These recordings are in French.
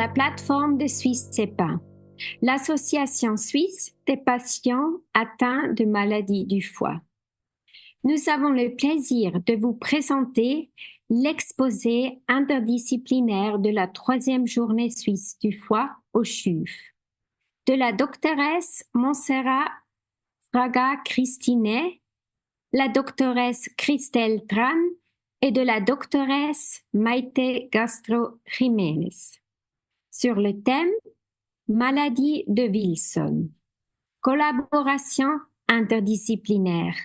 la plateforme de Suisse CEPA, l'association suisse des patients atteints de maladies du foie. Nous avons le plaisir de vous présenter l'exposé interdisciplinaire de la 3e journée suisse du foie au CHUV, de la doctoresse Montserrat Fraga Cristinet, la doctoresse Christelle Tran et de la doctoresse Maite Castro Jiménez sur le thème Maladie de Wilson, collaboration interdisciplinaire.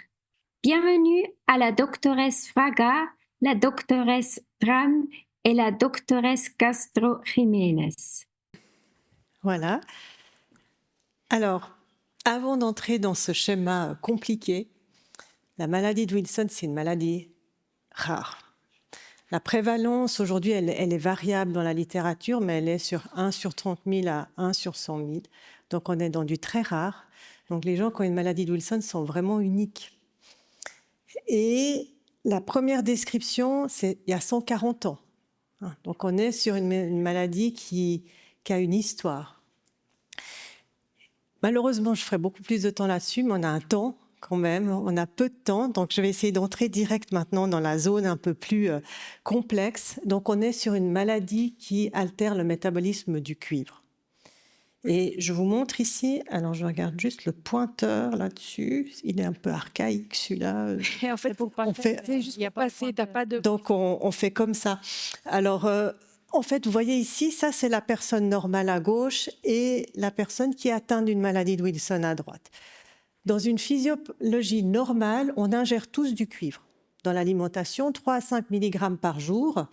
Bienvenue à la doctoresse Fraga, la doctoresse Tran et la doctoresse Castro Jiménez. Voilà. Alors, avant d'entrer dans ce schéma compliqué, la maladie de Wilson, c'est une maladie rare. La prévalence, aujourd'hui, elle est variable dans la littérature, mais elle est sur 1 sur 30 000 à 1 sur 100 000. Donc, on est dans du très rare. Donc, les gens qui ont une maladie de Wilson sont vraiment uniques. Et la première description, c'est il y a 140 ans. Donc, on est sur une maladie qui a une histoire. Malheureusement, je ferai beaucoup plus de temps là-dessus, mais on a un temps quand même, on a peu de temps, donc je vais essayer d'entrer direct maintenant dans la zone un peu plus complexe. Donc on est sur une maladie qui altère le métabolisme du cuivre. Et je vous montre ici, alors je regarde juste le pointeur là-dessus, il est un peu archaïque celui-là. Et en fait, c'est juste pour passer, t'as pas de... Donc on fait comme ça. Alors... en fait, vous voyez ici, ça c'est la personne normale à gauche et la personne qui est atteinte d'une maladie de Wilson à droite. Dans une physiologie normale, on ingère tous du cuivre dans l'alimentation, 3 à 5 mg par jour,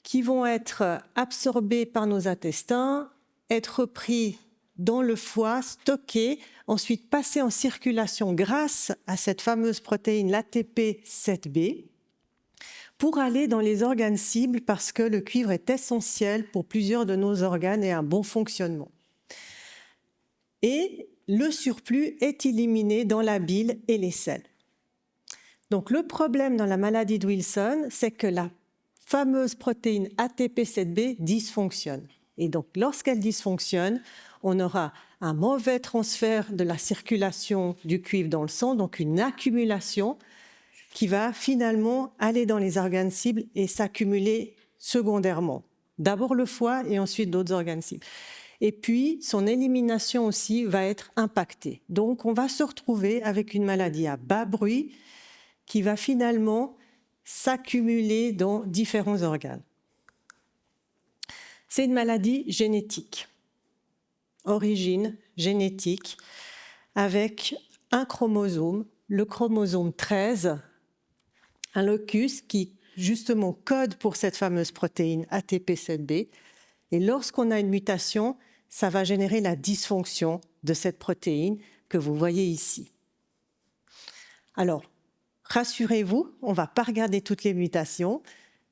qui vont être absorbés par nos intestins, être pris dans le foie, stockés, ensuite passés en circulation grâce à cette fameuse protéine, l'ATP7B, pour aller dans les organes cibles parce que le cuivre est essentiel pour plusieurs de nos organes et un bon fonctionnement. Et le surplus est éliminé dans la bile et les selles. Donc le problème dans la maladie de Wilson, c'est que la fameuse protéine ATP7B dysfonctionne. Et donc lorsqu'elle dysfonctionne, on aura un mauvais transfert de la circulation du cuivre dans le sang, donc une accumulation qui va finalement aller dans les organes cibles et s'accumuler secondairement. D'abord le foie et ensuite d'autres organes cibles. Et puis, son élimination aussi va être impactée. Donc, on va se retrouver avec une maladie à bas bruit qui va finalement s'accumuler dans différents organes. C'est une maladie génétique, origine génétique, avec un chromosome, le chromosome 13, un locus qui justement code pour cette fameuse protéine ATP7B. Et lorsqu'on a une mutation, ça va générer la dysfonction de cette protéine que vous voyez ici. Alors, rassurez-vous, on ne va pas regarder toutes les mutations,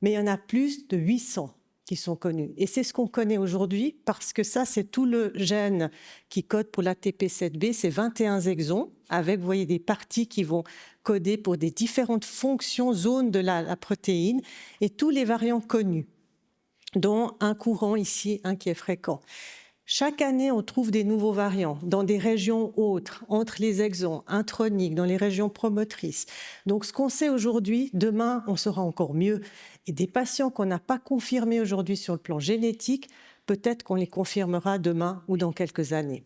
mais il y en a plus de 800 qui sont connues. Et c'est ce qu'on connaît aujourd'hui parce que ça, c'est tout le gène qui code pour l'ATP7B, c'est 21 exons, avec, vous voyez, des parties qui vont coder pour des différentes fonctions, zones de la protéine, et tous les variants connus, dont un courant ici, un qui est fréquent. Chaque année, on trouve des nouveaux variants dans des régions autres, entre les exons, introniques, dans les régions promotrices. Donc, ce qu'on sait aujourd'hui, demain, on saura encore mieux. Et des patients qu'on n'a pas confirmés aujourd'hui sur le plan génétique, peut-être qu'on les confirmera demain ou dans quelques années.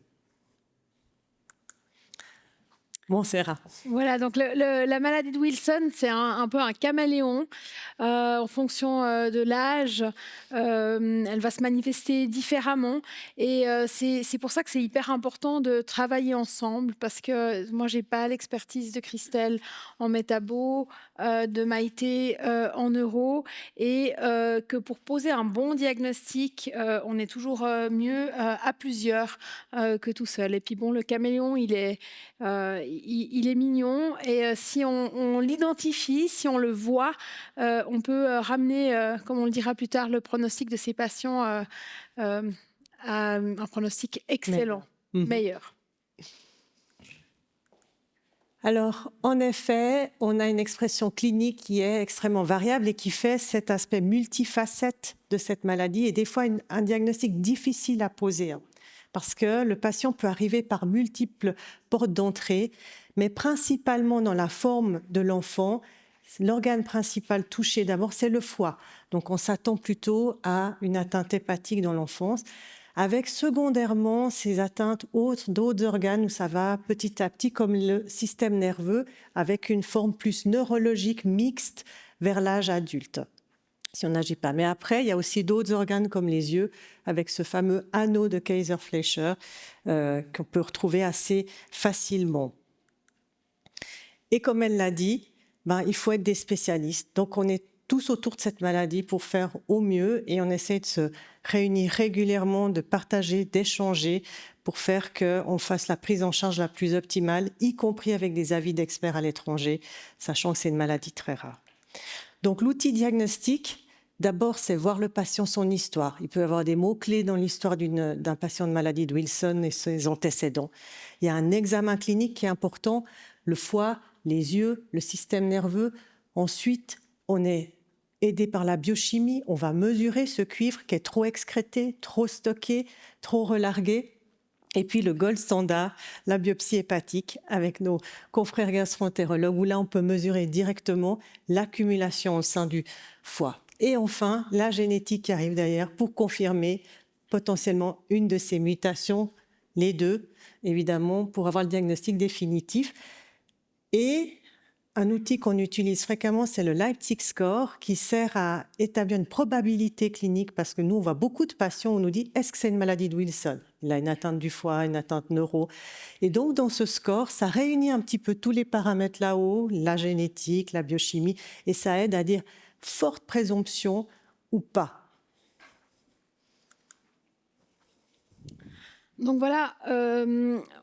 Montserrat. Voilà, donc la maladie de Wilson, c'est un peu un caméléon. En fonction de l'âge, elle va se manifester différemment. Et c'est pour ça que c'est hyper important de travailler ensemble, parce que moi, je n'ai pas l'expertise de Christelle en métabo, de Maïté en neuro, et que pour poser un bon diagnostic, on est toujours mieux à plusieurs que tout seul. Et puis bon, le caméléon, il est mignon, et si on l'identifie, si on le voit, on peut ramener, comme on le dira plus tard, le pronostic de ces patients à un pronostic excellent, meilleur. Alors, en effet, on a une expression clinique qui est extrêmement variable et qui fait cet aspect multifacette de cette maladie et des fois un diagnostic difficile à poser, hein, parce que le patient peut arriver par multiples portes d'entrée, mais principalement dans la forme de l'enfant. L'organe principal touché d'abord, c'est le foie. Donc, on s'attend plutôt à une atteinte hépatique dans l'enfance, avec secondairement ces atteintes d'autres organes où ça va petit à petit, comme le système nerveux, avec une forme plus neurologique mixte vers l'âge adulte, si on n'agit pas. Mais après, il y a aussi d'autres organes comme les yeux, avec ce fameux anneau de Kayser-Fleischer qu'on peut retrouver assez facilement. Et comme elle l'a dit, il faut être des spécialistes. Donc, on est tous autour de cette maladie pour faire au mieux et on essaie de se réunir régulièrement, de partager, d'échanger pour faire qu'on fasse la prise en charge la plus optimale, y compris avec des avis d'experts à l'étranger, sachant que c'est une maladie très rare. Donc l'outil diagnostique, d'abord, c'est voir le patient, son histoire. Il peut y avoir des mots-clés dans l'histoire d'un patient de maladie de Wilson et ses antécédents. Il y a un examen clinique qui est important, le foie, les yeux, le système nerveux. Ensuite, on est aidé par la biochimie, on va mesurer ce cuivre qui est trop excrété, trop stocké, trop relargué. Et puis le gold standard, la biopsie hépatique avec nos confrères gastro-entérologues, où là on peut mesurer directement l'accumulation au sein du foie. Et enfin, la génétique qui arrive derrière pour confirmer potentiellement une de ces mutations, les deux, évidemment, pour avoir le diagnostic définitif. Et un outil qu'on utilise fréquemment, c'est le Leipzig Score, qui sert à établir une probabilité clinique, parce que nous, on voit beaucoup de patients où on nous dit « est-ce que c'est une maladie de Wilson ?» Il a une atteinte du foie, une atteinte neuro. Et donc, dans ce score, ça réunit un petit peu tous les paramètres là-haut, la génétique, la biochimie, et ça aide à dire forte présomption ou pas. Donc voilà,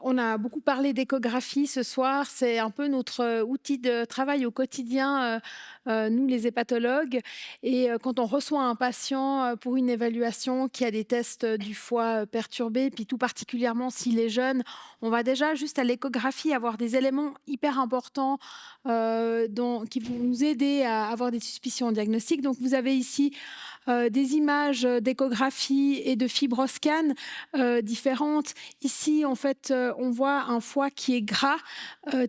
on a beaucoup parlé d'échographie ce soir. C'est un peu notre outil de travail au quotidien, nous les hépatologues. Et quand on reçoit un patient pour une évaluation qui a des tests du foie perturbés, puis tout particulièrement s'il est jeune, on va déjà juste à l'échographie avoir des éléments hyper importants qui vont nous aider à avoir des suspicions diagnostiques. Donc vous avez ici des images d'échographie et de fibroscan différentes. Ici, en fait, on voit un foie qui est gras.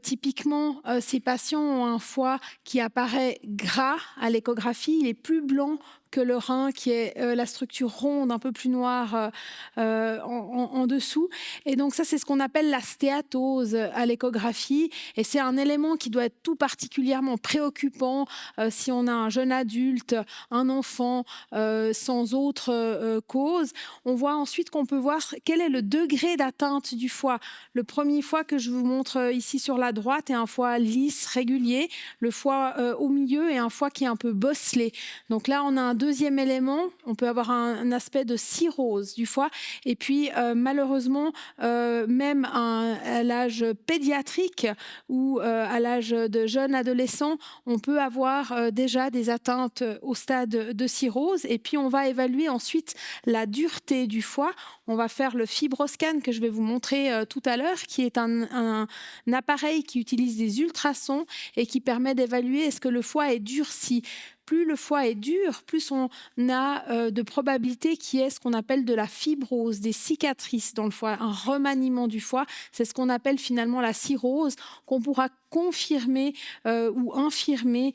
Typiquement, ces patients ont un foie qui apparaît gras à l'échographie. Il est plus blanc que le rein, qui est la structure ronde, un peu plus noire en dessous. Et donc ça, c'est ce qu'on appelle la stéatose à l'échographie. Et c'est un élément qui doit être tout particulièrement préoccupant si on a un jeune adulte, un enfant, sans autre cause. On voit ensuite qu'on peut voir quel est le degré d'atteinte du foie. Le premier foie que je vous montre ici sur la droite est un foie lisse, régulier. Le foie au milieu est un foie qui est un peu bosselé. Donc là, on a un deuxième élément. On peut avoir un aspect de cirrhose du foie. Et puis, malheureusement, même à l'âge pédiatrique ou à l'âge de jeune adolescent, on peut avoir déjà des atteintes au stade de cirrhose. Et puis, on va évaluer ensuite la dureté du foie. On va faire le fibroscan que je vais vous montrer tout à l'heure, qui est un appareil qui utilise des ultrasons et qui permet d'évaluer est-ce que le foie est durci. Plus le foie est dur, plus on a de probabilité qui est ce qu'on appelle de la fibrose, des cicatrices dans le foie, un remaniement du foie. C'est ce qu'on appelle finalement la cirrhose, qu'on pourra confirmer ou infirmer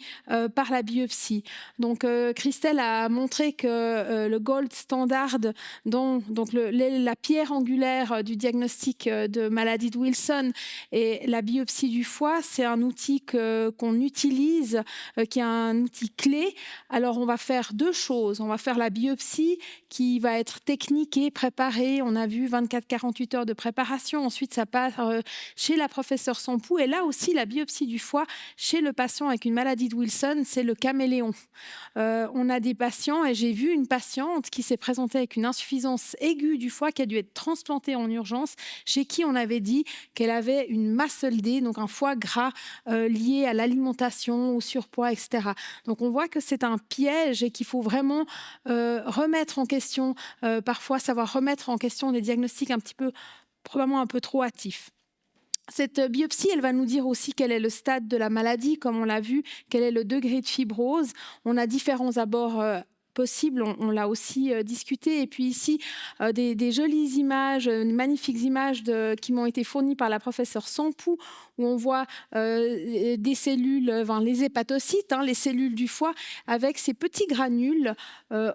par la biopsie. Donc Christelle a montré que le gold standard, donc la pierre angulaire du diagnostic de maladie de Wilson et la biopsie du foie, c'est un outil qu'on utilise, qui est un outil clé. Alors, on va faire deux choses. On va faire la biopsie qui va être techniquée, préparée. On a vu 24-48 heures de préparation. Ensuite, ça passe chez la professeure Sampou. Et là aussi, la biopsie du foie chez le patient avec une maladie de Wilson, c'est le caméléon. On a des patients, et j'ai vu une patiente qui s'est présentée avec une insuffisance aiguë du foie qui a dû être transplantée en urgence, chez qui on avait dit qu'elle avait une muscle D, donc un foie gras lié à l'alimentation, au surpoids, etc. Donc, on voit que c'est un piège et qu'il faut vraiment remettre en question, parfois savoir remettre en question des diagnostics probablement un peu trop hâtifs. Cette biopsie, elle va nous dire aussi quel est le stade de la maladie, comme on l'a vu, quel est le degré de fibrose. On a différents abords possibles, on l'a aussi discuté. Et puis ici, des jolies images, magnifiques images qui m'ont été fournies par la professeure Sampou, où on voit des cellules, les hépatocytes, les cellules du foie, avec ces petits granules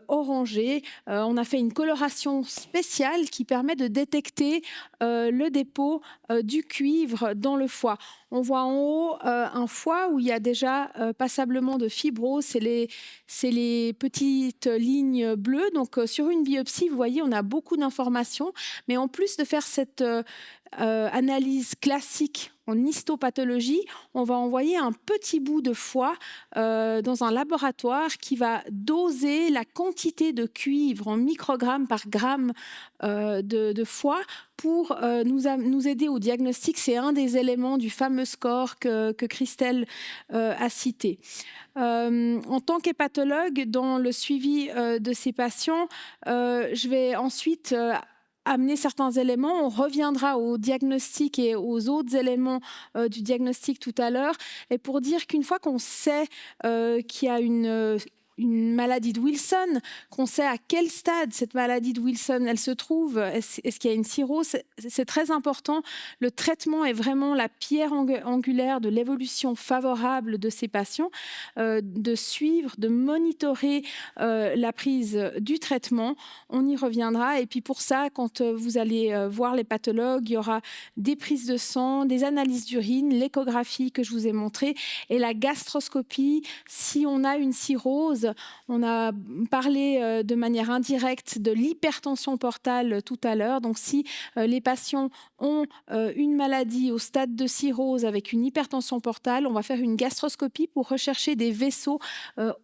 orangés. On a fait une coloration spéciale qui permet de détecter le dépôt du cuivre dans le foie. On voit en haut un foie où il y a déjà passablement de fibrose, c'est les petites lignes bleues. Donc sur une biopsie, vous voyez, on a beaucoup d'informations, mais en plus de faire cette analyse classique en histopathologie, on va envoyer un petit bout de foie dans un laboratoire qui va doser la quantité de cuivre en microgrammes par gramme de foie pour nous aider au diagnostic. C'est un des éléments du fameux score que Christelle a cité. En tant qu'hépatologue, dans le suivi de ces patients, je vais ensuite amener certains éléments. On reviendra au diagnostic et aux autres éléments du diagnostic tout à l'heure. Et pour dire qu'une fois qu'on sait qu'il y a une maladie de Wilson, qu'on sait à quel stade cette maladie de Wilson elle se trouve, est-ce qu'il y a une cirrhose, c'est très important. Le traitement est vraiment la pierre angulaire de l'évolution favorable de ces patients, de suivre, de monitorer la prise du traitement. On y reviendra. Et puis pour ça, quand vous allez voir les pathologues, il y aura des prises de sang, des analyses d'urine, l'échographie que je vous ai montrée et la gastroscopie. Si on a une cirrhose, on a parlé de manière indirecte de l'hypertension portale tout à l'heure. Donc, si les patients ont une maladie au stade de cirrhose avec une hypertension portale, on va faire une gastroscopie pour rechercher des vaisseaux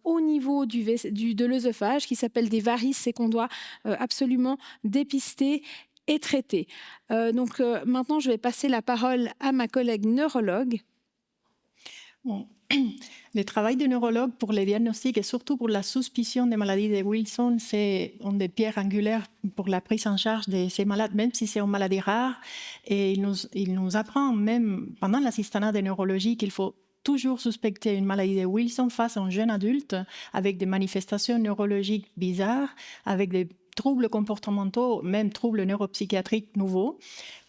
au niveau de l'œsophage qui s'appellent des varices et qu'on doit absolument dépister et traiter. Maintenant, je vais passer la parole à ma collègue neurologue. Bon. Le travail de neurologue pour les diagnostics et surtout pour la suspicion des maladies de Wilson, c'est une des pierres angulaires pour la prise en charge de ces malades, même si c'est une maladie rare. Et il nous apprend même pendant l'assistanat de neurologie qu'il faut toujours suspecter une maladie de Wilson face à un jeune adulte avec des manifestations neurologiques bizarres, avec des troubles comportementaux, même troubles neuropsychiatriques nouveaux,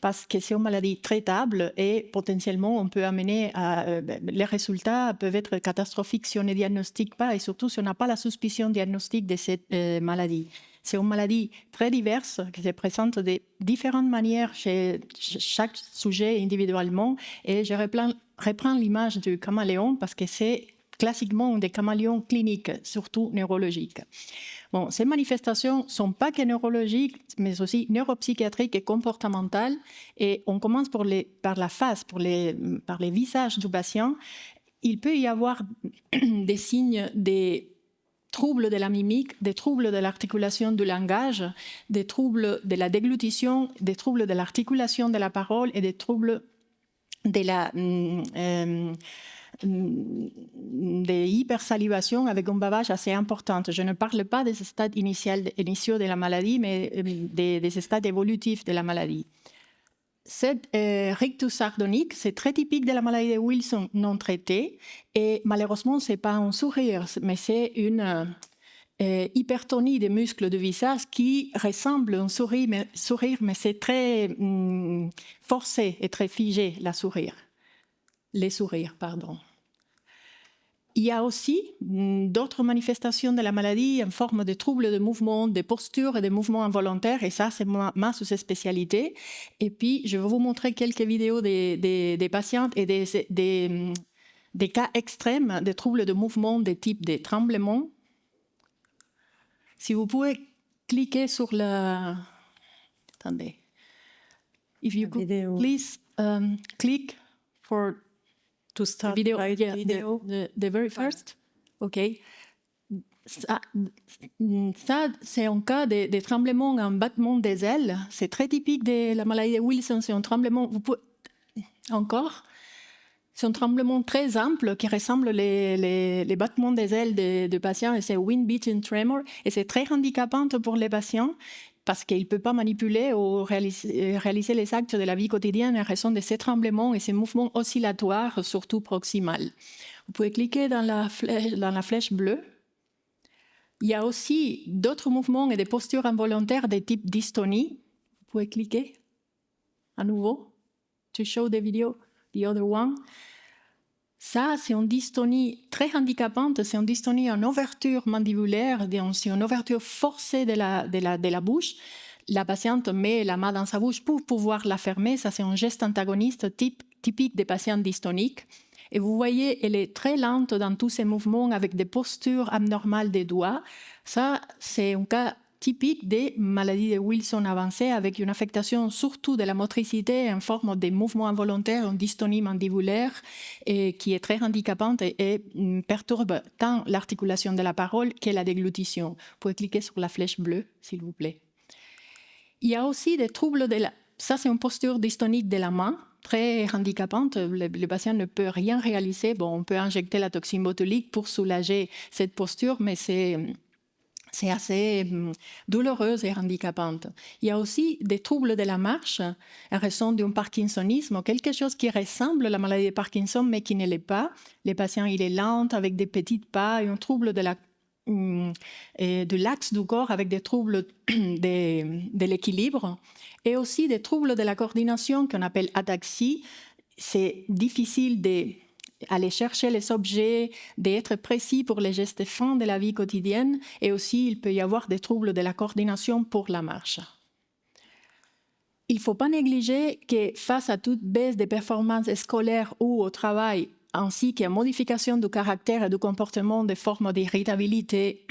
parce que c'est une maladie traitable et potentiellement on peut amener à... les résultats peuvent être catastrophiques si on ne diagnostique pas et surtout si on n'a pas la suspicion diagnostique de cette maladie. C'est une maladie très diverse qui se présente de différentes manières chez chaque sujet individuellement et je reprends l'image du caméléon parce que c'est classiquement des caméléons cliniques, surtout neurologiques. Bon, ces manifestations ne sont pas que neurologiques, mais aussi neuropsychiatriques et comportementales. Et on commence par la face, par les visages du patient. Il peut y avoir des signes des troubles de la mimique, des troubles de l'articulation du langage, des troubles de la déglutition, des troubles de l'articulation de la parole et des troubles de la... des hypersalivations avec un bavage assez important. Je ne parle pas des stades initiaux de la maladie, mais des stades évolutifs de la maladie. Cette rictus sardonique, c'est très typique de la maladie de Wilson non traitée et malheureusement, ce n'est pas un sourire, mais c'est une hypertonie des muscles du visage qui ressemble à un sourire, mais c'est très forcé et très figé, les sourires, pardon. Il y a aussi d'autres manifestations de la maladie en forme de troubles de mouvement, de posture et de mouvements involontaires, et ça, c'est ma spécialité. Et puis, je vais vous montrer quelques vidéos des patientes et des cas extrêmes de troubles de mouvement de type de tremblement. Si vous pouvez cliquer sur la... Attendez. If you could please click for... To start video, video. The very first. OK. Ça c'est un cas de tremblement en battement des ailes. C'est très typique de la maladie de Wilson. C'est un tremblement... Encore. C'est un tremblement très ample qui ressemble les battements des ailes des patients. Et c'est wind-beaten tremor. Et c'est très handicapant pour les patients. parce qu'il ne peut pas manipuler ou réaliser les actes de la vie quotidienne en raison de ces tremblements et ces mouvements oscillatoires, surtout proximales. Vous pouvez cliquer dans la flèche bleue. Il y a aussi d'autres mouvements et des postures involontaires de type dystonie. Vous pouvez cliquer à nouveau. To show the video, the other one. Ça, c'est une dystonie très handicapante, c'est une dystonie en ouverture mandibulaire, c'est une ouverture forcée de la bouche. La patiente met la main dans sa bouche pour pouvoir la fermer. Ça, c'est un geste antagoniste typique des patients dystoniques. Et vous voyez, elle est très lente dans tous ces mouvements avec des postures abnormales des doigts. Ça, c'est un cas typique des maladies de Wilson avancées avec une affectation surtout de la motricité en forme de mouvements involontaires, une dystonie mandibulaire et qui est très handicapante et perturbe tant l'articulation de la parole que la déglutition. Vous pouvez cliquer sur la flèche bleue, s'il vous plaît. Il y a aussi des troubles de la... Ça, c'est une posture dystonique de la main, très handicapante. Le patient ne peut rien réaliser. Bon, on peut injecter la toxine botulique pour soulager cette posture, mais c'est assez douloureuse et handicapante. Il y a aussi des troubles de la marche en raison d'un parkinsonisme, quelque chose qui ressemble à la maladie de Parkinson, mais qui ne l'est pas. Le patient, il est lent avec des petits pas, et un trouble de l'axe du corps avec des troubles de l'équilibre, et aussi des troubles de la coordination qu'on appelle ataxie. C'est difficile d'aller chercher les objets, d'être précis pour les gestes fins de la vie quotidienne, et aussi il peut y avoir des troubles de la coordination pour la marche. Il ne faut pas négliger que face à toute baisse des performances scolaires ou au travail, ainsi qu'à modification du caractère et du comportement des formes d'irritabilité,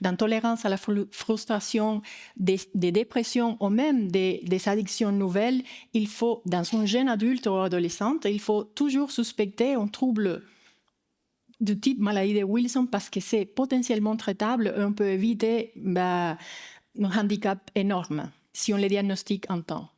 d'intolérance à la frustration, des dépressions ou même des addictions nouvelles, il faut, dans un jeune adulte ou adolescente, il faut toujours suspecter un trouble du type maladie de Wilson parce que c'est potentiellement traitable et on peut éviter un handicap énorme si on le diagnostique en temps.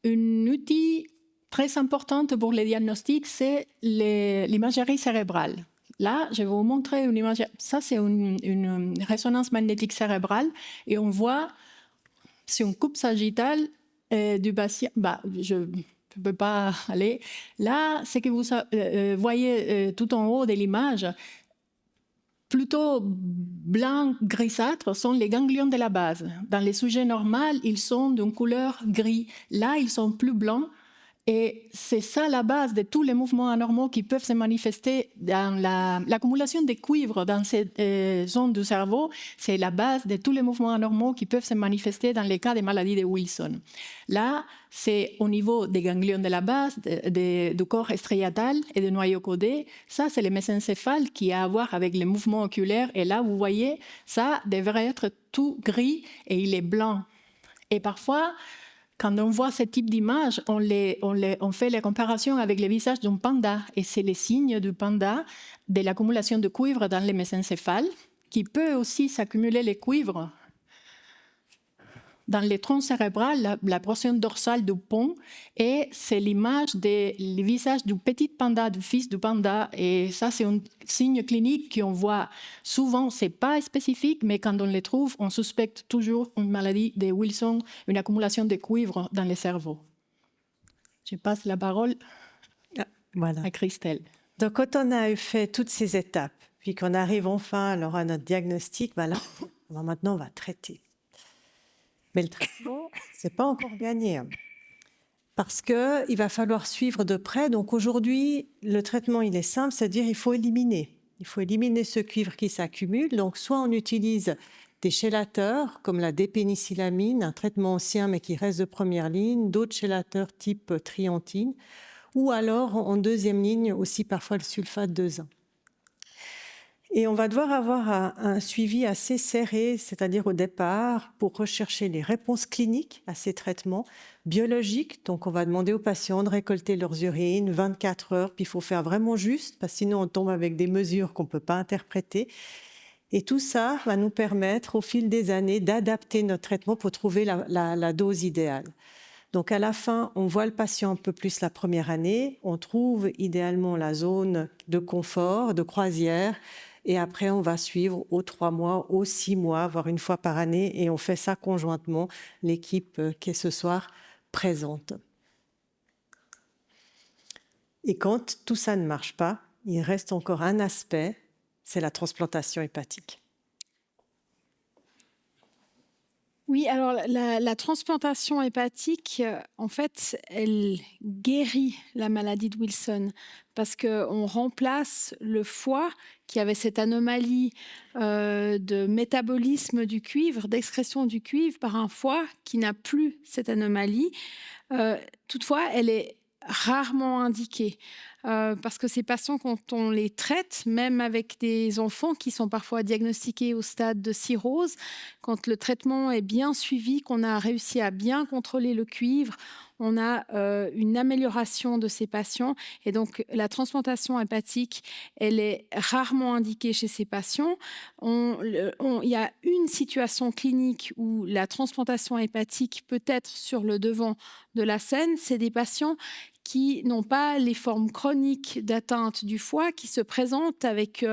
Un outil très importante pour les diagnostics, c'est l'imagerie cérébrale. Là, je vais vous montrer une image. Ça, c'est une résonance magnétique cérébrale et on voit, c'est une coupe sagittale du patient. Je ne peux pas aller. Là, ce que vous voyez tout en haut de l'image, plutôt blanc grisâtre, sont les ganglions de la base. Dans les sujets normaux, ils sont d'une couleur gris. Là, ils sont plus blancs. Et c'est ça la base de tous les mouvements anormaux qui peuvent se manifester dans l'accumulation de cuivre dans ces zones du cerveau. C'est la base de tous les mouvements anormaux qui peuvent se manifester dans les cas de maladie de Wilson. Là, c'est au niveau des ganglions de la base, du corps striatal et du noyau codé. Ça, c'est le mésencéphale qui a à voir avec les mouvements oculaires. Et là, vous voyez, ça devrait être tout gris et il est blanc. Et parfois, quand on voit ce type d'image, on fait les comparaisons avec le visage d'un panda. Et c'est les signes du panda, de l'accumulation de cuivre dans les mésencéphales, qui peut aussi s'accumuler les cuivres dans les troncs cérébrales, la portion dorsale du pont. Et c'est l'image du visage du petit panda, du fils du panda. Et ça, c'est un signe clinique qu'on voit souvent. Ce n'est pas spécifique, mais quand on les trouve, on suspecte toujours une maladie de Wilson, une accumulation de cuivre dans le cerveau. Je passe la parole à Christelle. Donc, quand on a fait toutes ces étapes, puis qu'on arrive enfin alors à notre diagnostic, là, maintenant, on va traiter. Mais le traitement, ce n'est pas encore gagné. Parce qu'il va falloir suivre de près. Donc aujourd'hui, le traitement, il est simple, c'est-à-dire qu'il faut éliminer. Il faut éliminer ce cuivre qui s'accumule. Donc soit on utilise des chélateurs, comme la dépénicillamine, un traitement ancien mais qui reste de première ligne, d'autres chélateurs type triantine, ou alors en deuxième ligne aussi parfois le sulfate de zinc. Et on va devoir avoir un suivi assez serré, c'est-à-dire au départ, pour rechercher les réponses cliniques à ces traitements biologiques. Donc, on va demander aux patients de récolter leurs urines 24 heures, puis il faut faire vraiment juste, parce que sinon on tombe avec des mesures qu'on ne peut pas interpréter. Et tout ça va nous permettre, au fil des années, d'adapter notre traitement pour trouver la dose idéale. Donc, à la fin, on voit le patient un peu plus la première année. On trouve idéalement la zone de confort, de croisière, Et après, on va suivre aux 3 mois, aux 6 mois, voire une fois par année. Et on fait ça conjointement, l'équipe qui est ce soir présente. Et quand tout ça ne marche pas, il reste encore un aspect, c'est la transplantation hépatique. Oui, alors la transplantation hépatique, en fait, elle guérit la maladie de Wilson parce qu'on remplace le foie qui avait cette anomalie de métabolisme du cuivre, d'excrétion du cuivre, par un foie qui n'a plus cette anomalie. Toutefois, elle est rarement indiquée parce que ces patients, quand on les traite, même avec des enfants qui sont parfois diagnostiqués au stade de cirrhose, quand le traitement est bien suivi, qu'on a réussi à bien contrôler le cuivre, on a une amélioration de ces patients. Et donc, la transplantation hépatique, elle est rarement indiquée chez ces patients. Il y a une situation clinique où la transplantation hépatique peut être sur le devant de la scène, c'est des patients qui n'ont pas les formes chroniques d'atteinte du foie, qui se présentent avec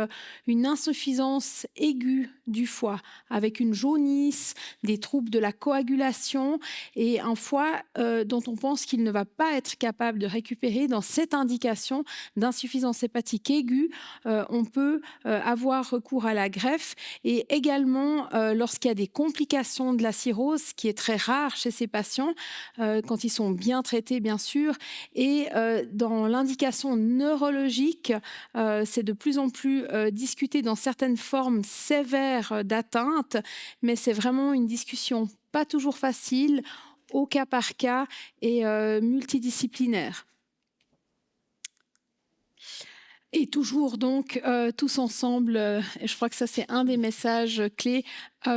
une insuffisance aiguë du foie, avec une jaunisse, des troubles de la coagulation et un foie dont on pense qu'il ne va pas être capable de récupérer. Dans cette indication d'insuffisance hépatique aiguë, on peut avoir recours à la greffe et également lorsqu'il y a des complications de la cirrhose, qui est très rare chez ces patients, quand ils sont bien traités, bien sûr. Et dans l'indication neurologique, c'est de plus en plus discuté dans certaines formes sévères d'atteinte, mais c'est vraiment une discussion pas toujours facile, au cas par cas et multidisciplinaire. Et toujours donc tous ensemble, et je crois que ça c'est un des messages clés,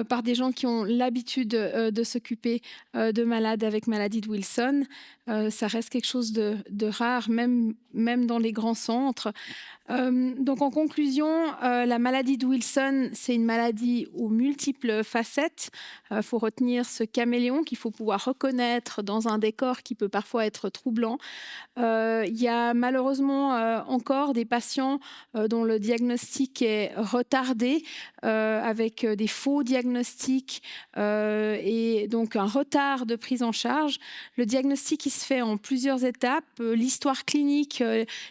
par des gens qui ont l'habitude de s'occuper de malades avec maladie de Wilson. Ça reste quelque chose de rare, même dans les grands centres. Donc en conclusion, la maladie de Wilson, c'est une maladie aux multiples facettes. Il faut retenir ce caméléon qu'il faut pouvoir reconnaître dans un décor qui peut parfois être troublant. Il y a malheureusement encore des patients dont le diagnostic est retardé avec des faux diagnostics et donc un retard de prise en charge. Le diagnostic il se fait en plusieurs étapes. L'histoire clinique,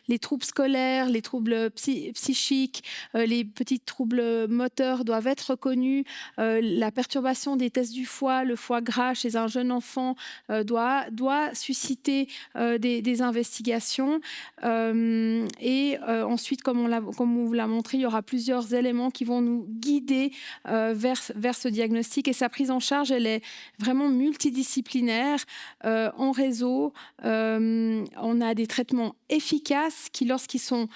les troubles scolaires, les troubles psychiques, les petits troubles moteurs doivent être reconnus. La perturbation des tests du foie, le foie gras chez un jeune enfant doit susciter des investigations. Ensuite, comme on vous l'a montré, il y aura plusieurs éléments qui vont nous guider vers ce diagnostic. Et sa prise en charge, elle est vraiment multidisciplinaire, en réseau. On a des traitements efficaces qui, lorsqu'ils sont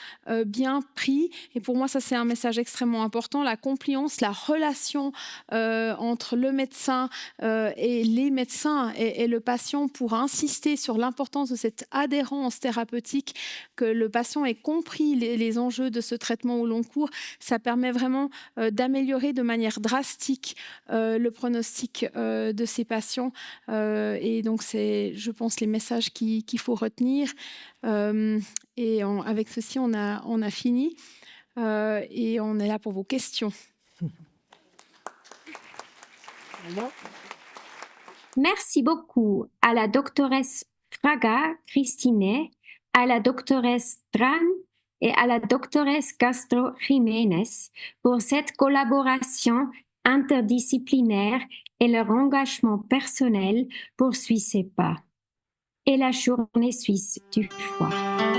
bien pris, et pour moi, ça c'est un message extrêmement important, la compliance, la relation entre le médecin et les médecins et le patient pour insister sur l'importance de cette adhérence thérapeutique, que le patient ait compris les enjeux de ce traitement au long cours. Ça permet vraiment d'améliorer de manière drastique le pronostic de ces patients. Et donc, c'est, je pense, les messages qu'il faut retenir. Avec ceci, on a fini. Et on est là pour vos questions. Merci beaucoup à la doctoresse Fraga Christine, à la doctoresse Tran et à la doctoresse Castro Jiménez pour cette collaboration interdisciplinaire et leur engagement personnel pour SuissePA et la Journée suisse du foie.